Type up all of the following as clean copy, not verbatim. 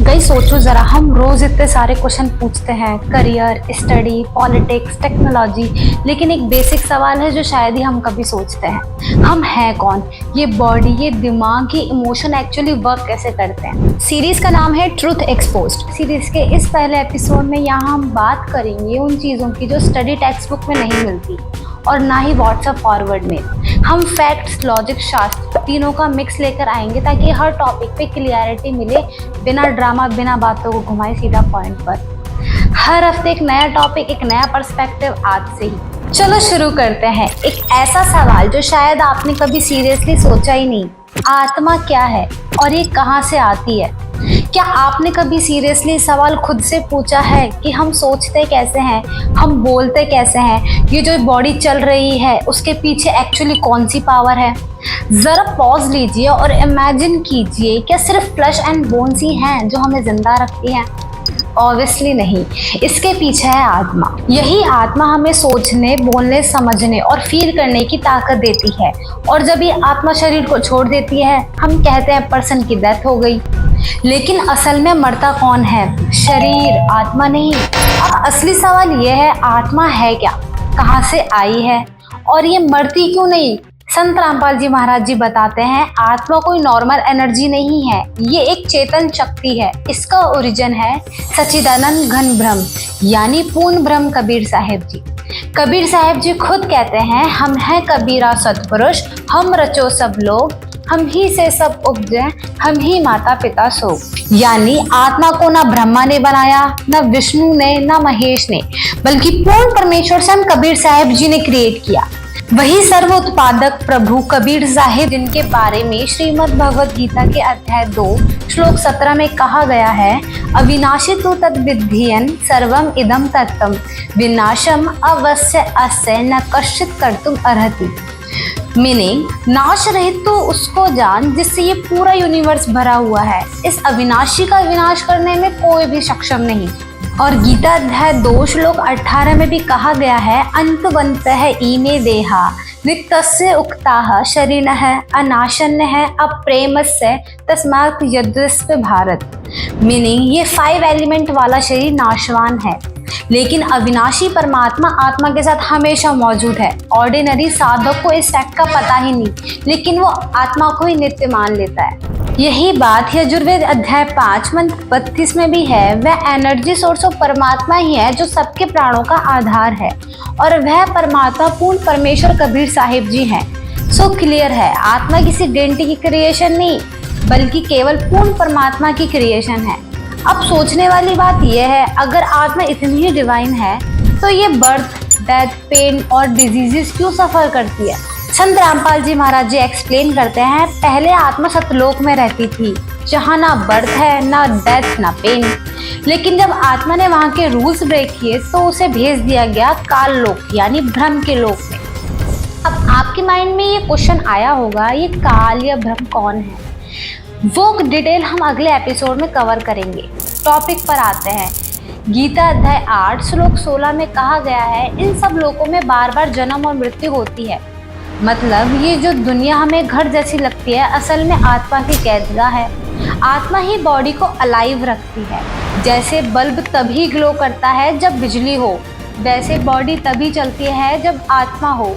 गई सोचो जरा, हम रोज इतने सारे क्वेश्चन पूछते हैं, करियर, स्टडी, पॉलिटिक्स, टेक्नोलॉजी, लेकिन एक बेसिक सवाल है जो शायद ही हम कभी सोचते हैं, हम हैं कौन? ये बॉडी, ये दिमाग, ये इमोशन एक्चुअली वर्क कैसे करते हैं? सीरीज का नाम है ट्रूथ एक्सपोज्ड। सीरीज के इस पहले एपिसोड में यहाँ हम बात करेंगे उन चीज़ों की जो स्टडी टेक्स्ट बुक में नहीं मिलती और ना ही व्हाट्सएप फॉरवर्ड में। हम फैक्ट्स, लॉजिक, शास्त्र तीनों का मिक्स लेकर आएंगे ताकि हर टॉपिक पे क्लियरिटी मिले, बिना ड्रामा, बिना बातों को घुमाए, सीधा पॉइंट पर। हर हफ्ते एक नया टॉपिक, एक नया पर्सपेक्टिव आज से ही। चलो शुरू करते हैं। एक ऐसा सवाल जो शायद आपने कभी सीरियसली सोचा ही नहीं, आत्मा क्या है और ये कहाँ से आती है? क्या आपने कभी सीरियसली सवाल खुद से पूछा है कि हम सोचते कैसे हैं, हम बोलते कैसे हैं, ये जो बॉडी चल रही है उसके पीछे एक्चुअली कौन सी पावर है? ज़रा पॉज लीजिए और इमेजिन कीजिए, क्या सिर्फ फ्लैश एंड बोन्स ही हैं जो हमें जिंदा रखती हैं? ऑब्वियसली नहीं, इसके पीछे है आत्मा। यही आत्मा हमें सोचने, बोलने, समझने और फील करने की ताकत देती है। और जब ये आत्मा शरीर को छोड़ देती है, हम कहते हैं पर्सन की डेथ हो गई। लेकिन असल में मरता कौन है? शरीर, आत्मा नहीं। अब असली सवाल ये है, आत्मा है क्या, कहाँ से आई है और ये मरती क्यों नहीं? संत रामपाल जी महाराज जी बताते हैं, आत्मा कोई नॉर्मल एनर्जी नहीं है, ये एक चेतन शक्ति है। इसका ओरिजिन है सच्चिदानंद घन ब्रह्म, यानी पूर्ण ब्रह्म। कबीर साहिब जी, कबीर साहिब जी खुद कहते हैं, हम हैं कबीरा सतपुरुष, हम रचो सब लोग, हम ही से सब उपजे, हम ही माता पिता सो। यानी आत्मा को ना ब्रह्मा ने बनाया, ना विष्णु ने, ना महेश ने, बल्कि पूर्ण परमेश्वर से हम कबीर साहिब जी ने क्रिएट किया। वही सर्व उत्पादक प्रभु कबीर साहिब, जिनके बारे में श्रीमद् भगवद गीता के अध्याय 2 श्लोक 17 में कहा गया है, अविनाशी तु तद्विद्धीयन् सर्वम इदं तत्त्वम् विनाशम अवश्य अस्य न कश्चित् कर्तुम् अर्हति। मीनिंग, नाश रहित तो उसको जान जिससे ये पूरा यूनिवर्स भरा हुआ है। इस अविनाशी का विनाश करने में कोई भी सक्षम नहीं। और गीता अध्याय 2 श्लोक 18 में भी कहा गया है, अंतवन्तः इमे देहा नित्यस्य उक्ताः शरीरः अनाशन्नः अप्रेमस्य तस्मात् यद्यस्व भारत। मीनिंग, ये 5 एलिमेंट वाला शरीर नाशवान है, लेकिन अविनाशी परमात्मा आत्मा के साथ हमेशा मौजूद है। ऑर्डिनरी साधक को इस फैक्ट का पता ही नहीं, लेकिन वो आत्मा को ही नित्य मान लेता है। यही बात यजुर्वेद अध्याय 5 मंत्र 32 में भी है, वह एनर्जी सोर्स ऑफ परमात्मा ही है जो सबके प्राणों का आधार है, और वह परमात्मा पूर्ण परमेश्वर कबीर साहिब जी हैं। सो क्लियर है, आत्मा किसी डेंटी की क्रिएशन नहीं, बल्कि केवल पूर्ण परमात्मा की क्रिएशन है। अब सोचने वाली बात यह है, अगर आत्मा इतनी ही डिवाइन है तो ये बर्थ, डेथ, पेन और डिजीजेस क्यों सफर करती है? संत रामपाल जी महाराज जी एक्सप्लेन करते हैं, पहले आत्मा सतलोक में रहती थी, जहाँ ना बर्थ है, ना डेथ, ना पेन। लेकिन जब आत्मा ने वहाँ के रूल्स ब्रेक किए तो उसे भेज दिया गया काल लोक, यानी भ्रम के लोक में। अब आपके माइंड में ये क्वेश्चन आया होगा, ये काल या भ्रम कौन है? वो डिटेल हम अगले एपिसोड में कवर करेंगे। टॉपिक पर आते हैं। गीता अध्याय 8 श्लोक 16 में कहा गया है, इन सब लोगों में बार बार जन्म और मृत्यु होती है। मतलब ये जो दुनिया हमें घर जैसी लगती है, असल में आत्मा की कैदगाह है। आत्मा ही बॉडी को अलाइव रखती है। जैसे बल्ब तभी ग्लो करता है जब बिजली हो, वैसे बॉडी तभी चलती है जब आत्मा हो।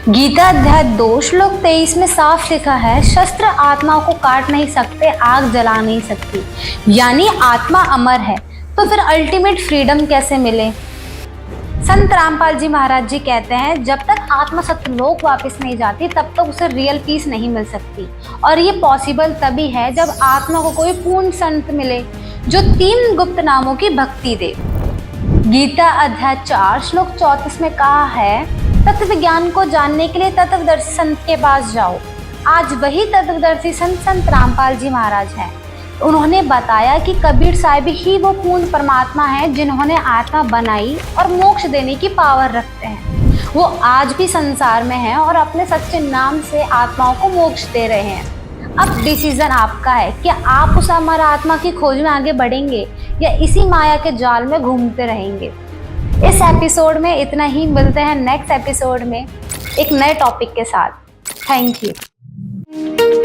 गीता अध्याय 2 श्लोक 23 में साफ लिखा है, शस्त्र आत्मा को काट नहीं सकते, आग जला नहीं सकती। यानी आत्मा अमर है, तो फिर अल्टीमेट फ्रीडम कैसे मिले? संत रामपाल जी महाराज जी कहते हैं, जब तक आत्मा सतलोक वापस नहीं जाती तब तक उसे रियल पीस नहीं मिल सकती। और ये पॉसिबल तभी है जब आत्मा को कोई पूर्ण संत मिले जो 3 गुप्त नामों की भक्ति दे। गीता अध्याय 4 श्लोक 34 में कहा है, तत्व विज्ञान को जानने के लिए तत्वदर्शी संत के पास जाओ। आज वही तत्वदर्शी संत रामपाल जी महाराज हैं। उन्होंने बताया कि कबीर साहिब ही वो पूर्ण परमात्मा है जिन्होंने आत्मा बनाई और मोक्ष देने की पावर रखते हैं। वो आज भी संसार में हैं और अपने सच्चे नाम से आत्माओं को मोक्ष दे रहे हैं। अब डिसीजन आपका है कि आप उस अमर आत्मा की खोज में आगे बढ़ेंगे या इसी माया के जाल में घूमते रहेंगे। इस एपिसोड में इतना ही। मिलते हैं नेक्स्ट एपिसोड में एक नए टॉपिक के साथ। Thank you.